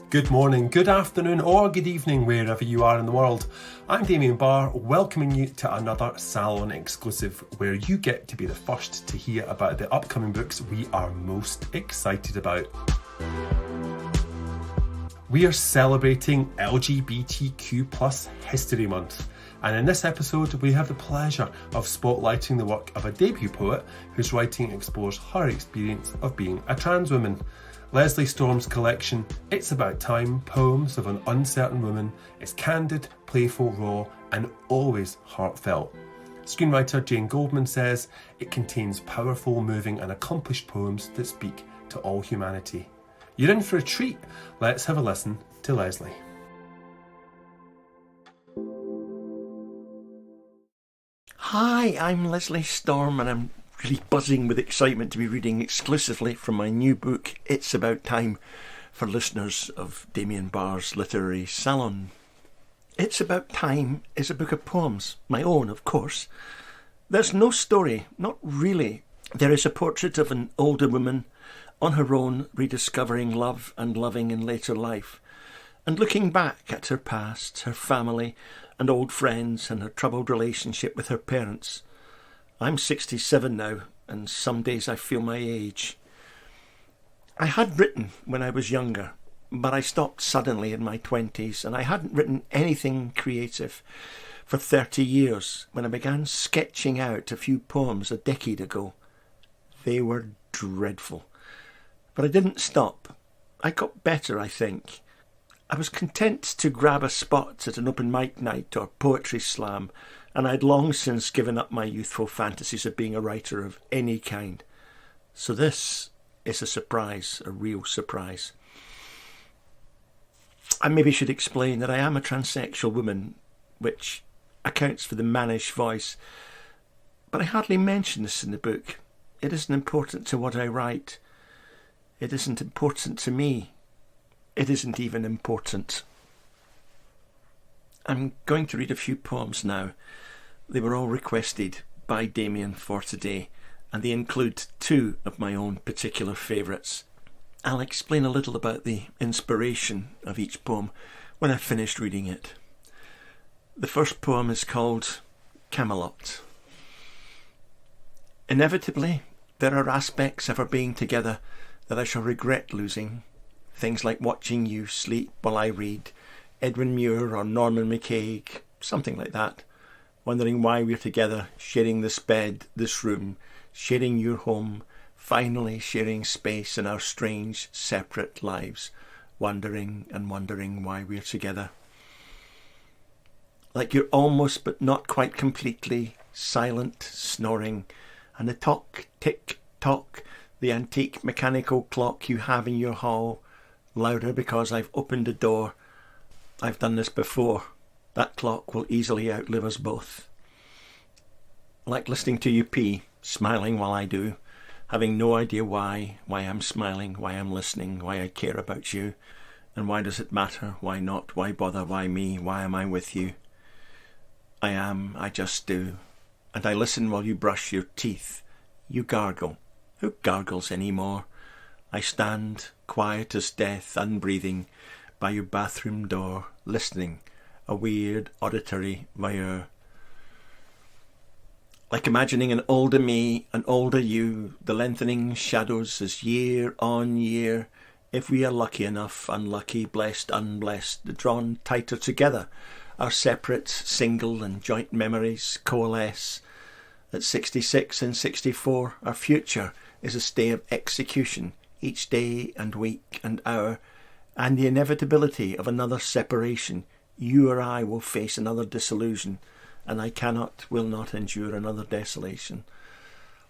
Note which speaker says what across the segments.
Speaker 1: Good morning, good afternoon, or good evening, wherever you are in the world. I'm Damien Barr, welcoming you to another Salon exclusive, where you get to be the first to hear about the upcoming books we are most excited about. We are celebrating LGBTQ+ History Month, and in this episode we have the pleasure of spotlighting the work of a debut poet whose writing explores her experience of being a trans woman. Lesley Storm's collection, It's About Time, Poems of an Uncertain Woman, is candid, playful, raw, and always heartfelt. Screenwriter Jane Goldman says it contains powerful, moving, and accomplished poems that speak to all humanity. You're in for a treat. Let's have a listen to Lesley.
Speaker 2: Hi, I'm Lesley Storm, and I'm really buzzing with excitement to be reading exclusively from my new book, It's About Time, for listeners of Damien Barr's Literary Salon. It's About Time is a book of poems, my own, of course. There's no story, not really. There is a portrait of an older woman on her own, rediscovering love and loving in later life, and looking back at her past, her family and old friends, and her troubled relationship with her parents. I'm 67 now, and some days I feel my age. I had written when I was younger, but I stopped suddenly in my 20s, and I hadn't written anything creative for 30 years when I began sketching out a few poems a decade ago. They were dreadful. But I didn't stop. I got better, I think. I was content to grab a spot at an open mic night or poetry slam, and I'd long since given up my youthful fantasies of being a writer of any kind. So this is a surprise, a real surprise. I maybe should explain that I am a transsexual woman, which accounts for the mannish voice, but I hardly mention this in the book. It isn't important to what I write. It isn't important to me. It isn't even important. I'm going to read a few poems now. They were all requested by Damien for today, and they include two of my own particular favourites. I'll explain a little about the inspiration of each poem when I've finished reading it. The first poem is called Camelot. Inevitably, there are aspects of our being together that I shall regret losing. Things like watching you sleep while I read Edwin Muir or Norman McCaig, something like that. Wondering why we're together, sharing this bed, this room, sharing your home, finally sharing space in our strange, separate lives, wondering and wondering why we're together. Like you're almost but not quite completely silent, snoring, and the tock, tick, tock, the antique mechanical clock you have in your hall, louder because I've opened the door. I've done this before. That clock will easily outlive us both. Like listening to you pee, smiling while I do, having no idea why I'm smiling, why I'm listening, why I care about you, and why does it matter, why not, why bother, why me, why am I with you? I just do. And I listen while you brush your teeth. You gargle. Who gargles anymore? I stand, quiet as death, unbreathing, by your bathroom door, listening, a weird auditory voyeur. Like imagining an older me, an older you, the lengthening shadows as year on year, if we are lucky enough, unlucky, blessed, unblessed, drawn tighter together, our separate, single and joint memories coalesce. At 66 and 64, our future is a stay of execution, each day and week and hour, and the inevitability of another separation. You or I will face another disillusion, and I will not endure another desolation.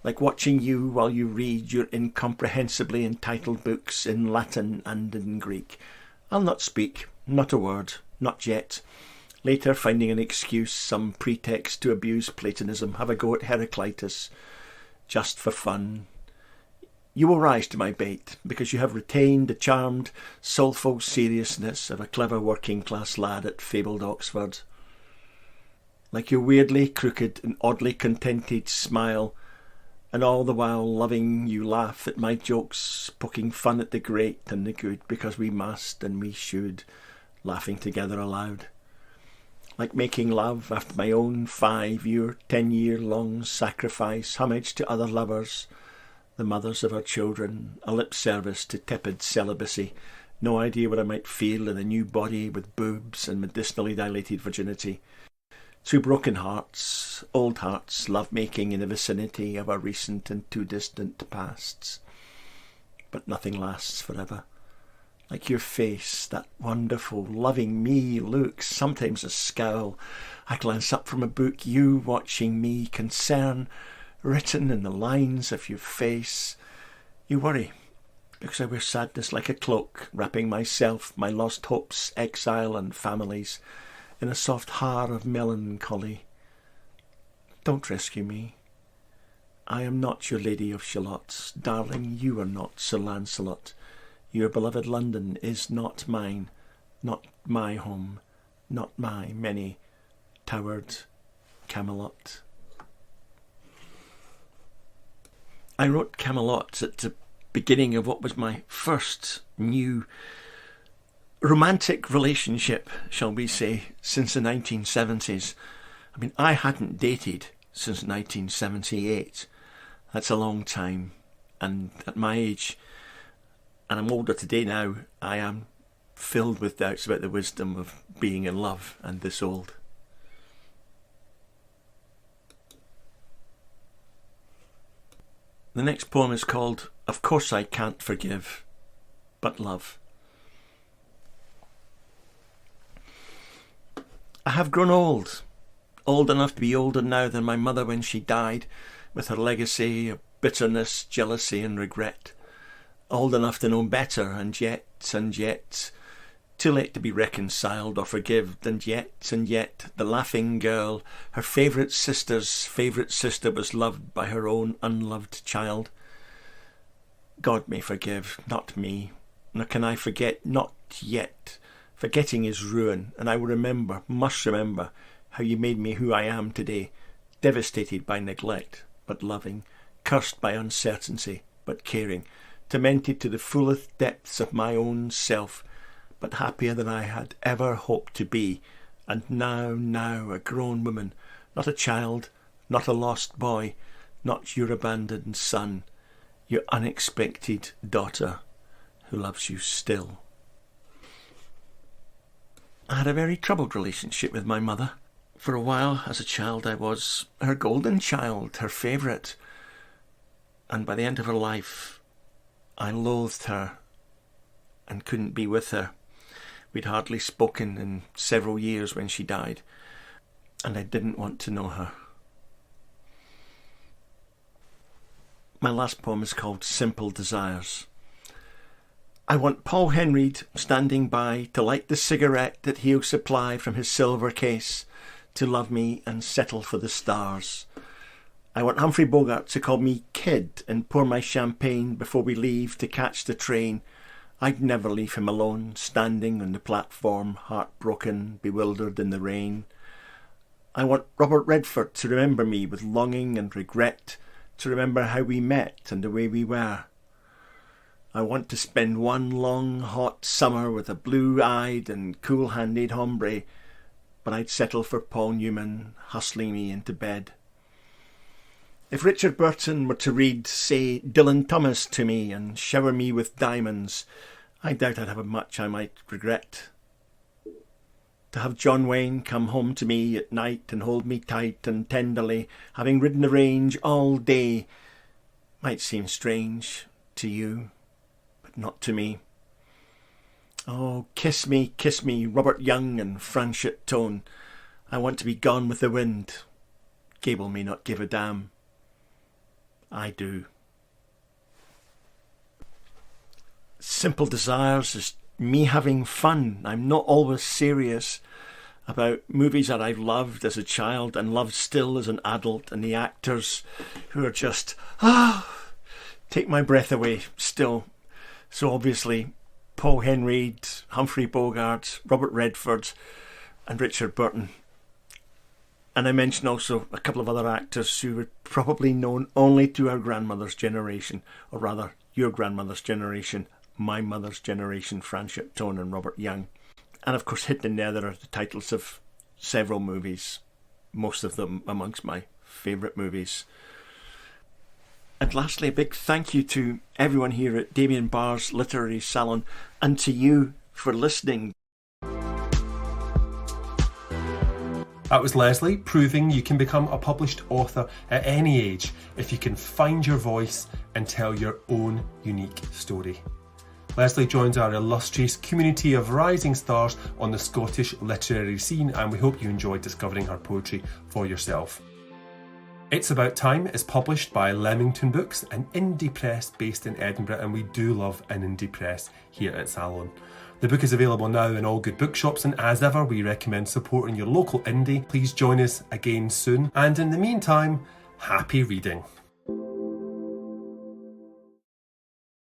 Speaker 2: Like watching you while you read your incomprehensibly entitled books in Latin and in Greek. I'll not speak, not a word, not yet. Later, finding an excuse, some pretext to abuse Platonism, have a go at Heraclitus, just for fun. You will rise to my bait, because you have retained the charmed, soulful seriousness of a clever working-class lad at fabled Oxford. Like your weirdly crooked and oddly contented smile, and all the while loving you laugh at my jokes, poking fun at the great and the good, because we must and we should, laughing together aloud. Like making love after my own 5-year, 10-year-long sacrifice, homage to other lovers, the mothers of our children, a lip service to tepid celibacy, no idea what I might feel in a new body with boobs and medicinally dilated virginity. Two broken hearts, old hearts, love-making in the vicinity of our recent and too distant pasts. But nothing lasts forever. Like your face, that wonderful, loving me look, sometimes a scowl. I glance up from a book, you watching me, concern written in the lines of your face. You worry, because I wear sadness like a cloak, wrapping myself, my lost hopes, exile and families, in a soft haar of melancholy. Don't rescue me. I am not your Lady of Shalotts. Darling, you are not Sir Lancelot. Your beloved London is not mine, not my home, not my many-towered Camelot. I wrote Camelot at the beginning of what was my first new romantic relationship, shall we say, since the 1970s. I mean, I hadn't dated since 1978. That's a long time. And at my age, and I'm older today now, I am filled with doubts about the wisdom of being in love and this old. The next poem is called Of Course I Can't Forgive, But Love. I have grown old enough to be older now than my mother when she died, with her legacy of bitterness, jealousy and regret. Old enough to know better, and yet, too late to be reconciled or forgived, and yet, the laughing girl, her favourite sister's favourite sister, was loved by her own unloved child. God may forgive, not me, nor can I forget, not yet. Forgetting is ruin, and I will remember, must remember, how you made me who I am today, devastated by neglect, but loving, cursed by uncertainty, but caring, tormented to the fullest depths of my own self, but happier than I had ever hoped to be, and now a grown woman, not a child, not a lost boy, not your abandoned son, your unexpected daughter, who loves you still. I had a very troubled relationship with my mother. For a while, as a child, I was her golden child, her favourite, and by the end of her life, I loathed her and couldn't be with her. We'd hardly spoken in several years when she died, and I didn't want to know her. My last poem is called Simple Desires. I want Paul Henreid standing by to light the cigarette that he'll supply from his silver case, to love me and settle for the stars. I want Humphrey Bogart to call me kid and pour my champagne before we leave to catch the train. I'd never leave him alone, standing on the platform, heartbroken, bewildered in the rain. I want Robert Redford to remember me with longing and regret, to remember how we met and the way we were. I want to spend one long hot summer with a blue-eyed and cool-handed hombre, but I'd settle for Paul Newman hustling me into bed. If Richard Burton were to read, say, Dylan Thomas to me and shower me with diamonds, I doubt I'd have much I might regret. To have John Wayne come home to me at night and hold me tight and tenderly, having ridden the range all day, might seem strange to you, but not to me. Oh, kiss me, Robert Young and Franchot tone. I want to be gone with the wind. Gable may not give a damn. I do. Simple Desires is me having fun. I'm not always serious about movies that I've loved as a child and loved still as an adult, and the actors who are just, take my breath away still. So obviously Paul Henreid, Humphrey Bogart, Robert Redford and Richard Burton. And I mentioned also a couple of other actors who were probably known only to our grandmother's generation, or rather your grandmother's generation, my mother's generation, Fran Shipton and Robert Young. And of course hidden in there are the titles of several movies, most of them amongst my favourite movies. And lastly, a big thank you to everyone here at Damien Barr's Literary Salon, and to you for listening.
Speaker 1: That was Lesley, proving you can become a published author at any age if you can find your voice and tell your own unique story. Lesley joins our illustrious community of rising stars on the Scottish literary scene, and we hope you enjoyed discovering her poetry for yourself. It's About Time is published by Leamington Books, an indie press based in Edinburgh, and we do love an indie press here at Salon. The book is available now in all good bookshops, and as ever we recommend supporting your local indie. Please join us again soon, and in the meantime, happy reading.